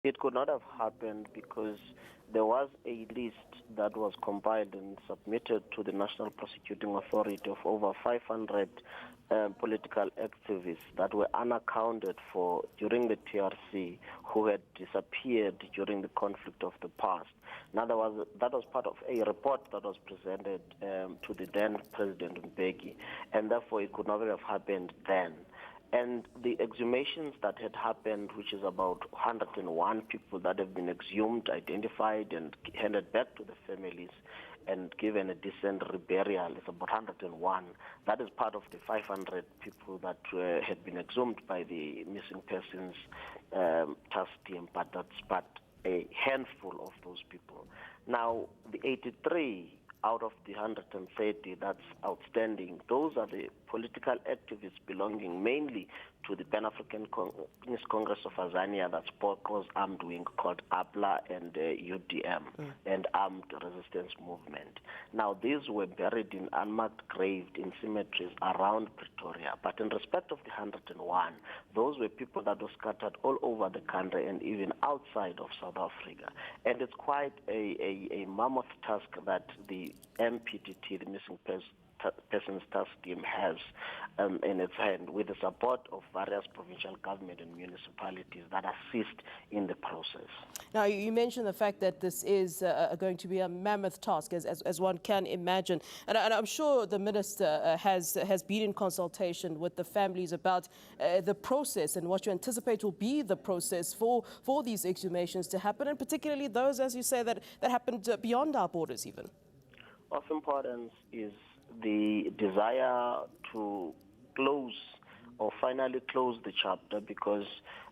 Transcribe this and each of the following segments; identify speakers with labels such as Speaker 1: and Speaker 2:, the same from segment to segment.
Speaker 1: It could not have happened because there was a list that was compiled and submitted to the National Prosecuting Authority of over 500 political activists that were unaccounted for during the TRC who had disappeared during the conflict of the past. Now, that was part of a report that was presented to the then President Mbeki, and therefore it could not have happened then. And the exhumations that had happened, which is about 101 people that have been exhumed, identified, and handed back to the families and given a decent burial, is about 101. That is part of the 500 people that had been exhumed by the missing persons task team, but that's but a handful of those people. Now, the 83 out of the 130 that's outstanding, those are the political activists belonging mainly to the Pan-African Communist Congress of Azania, that's POCO's armed wing called APLA and UDM, and Armed Resistance Movement. Now, these were buried in unmarked graves in cemeteries around Pretoria. But in respect of the 101, those were people that were scattered all over the country and even outside of South Africa. And it's quite a mammoth task that the MPTT, the Missing Persons Task Team, has in its hand, with the support of various provincial government and municipalities that assist in the process.
Speaker 2: Now, you mentioned the fact that this is going to be a mammoth task, as one can imagine. And I'm sure the Minister has been in consultation with the families about the process and what you anticipate will be the process for these exhumations to happen, and particularly those, as you say, that happened beyond our borders even.
Speaker 1: Of importance is the desire to close or finally close the chapter, because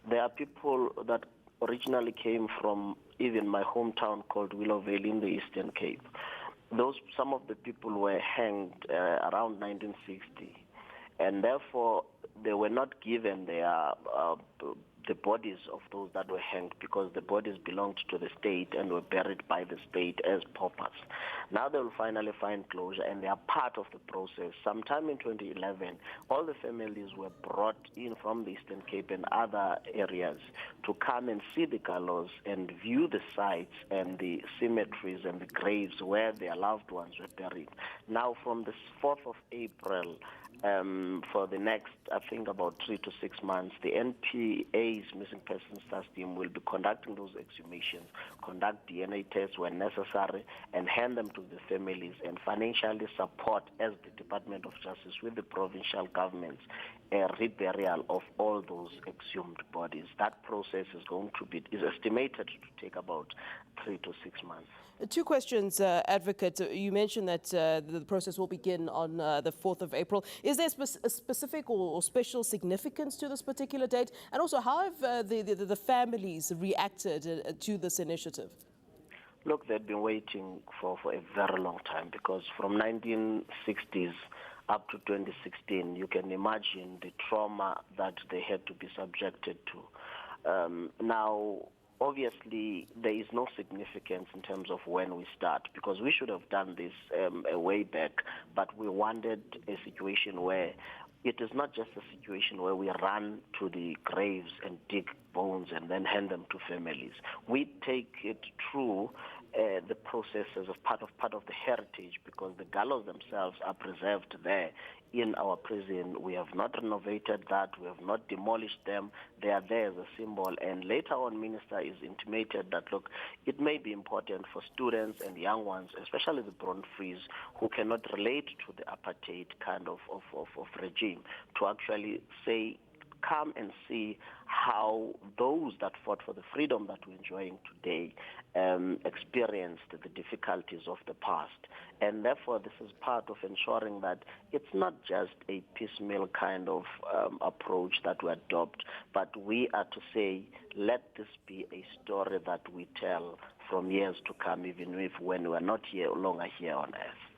Speaker 1: there are people that originally came from even my hometown called Willow Valley in the Eastern Cape. Some of the people were hanged around 1960, and therefore they were not given the bodies of those that were hanged, because the bodies belonged to the state and were buried by the state as paupers. Now they will finally find closure, and they are part of the process. Sometime in 2011, all the families were brought in from the Eastern Cape and other areas to come and see the gallows and view the sites and the cemeteries and the graves where their loved ones were buried. Now, from the 4th of April, for the next, I think, about 3 to 6 months, the NPA's Missing Persons Task Team will be conducting those exhumations, conduct DNA tests when necessary, and hand them to the families, and financially support, as the Department of Justice with the provincial governments, a reburial of all those exhumed bodies. That process is estimated to take about 3 to 6 months.
Speaker 2: Two questions, Advocate. You mentioned that the process will begin on the 4th of April. Is there a specific or special significance to this particular date? And also, how have the families reacted to this initiative?
Speaker 1: Look, they've been waiting for a very long time, because from 1960s up to 2016, you can imagine the trauma that they had to be subjected to. Now, obviously, there is no significance in terms of when we start, because we should have done this a way back, but we wanted a situation where it is not just a situation where we run to the graves and dig bones and then hand them to families. We take it through the processes of part of the heritage, because the gallows themselves are preserved there in our prison. We have not renovated that. We have not demolished them. They are there as a symbol. And later on, Minister is intimated that, look, it may be important for students and young ones, especially the born-frees, who cannot relate to the apartheid kind of regime, to actually say, come and see how those that fought for the freedom that we're enjoying today experienced the difficulties of the past. And therefore, this is part of ensuring that it's not just a piecemeal kind of approach that we adopt, but we are to say, let this be a story that we tell from years to come, even if when we're not longer here on earth.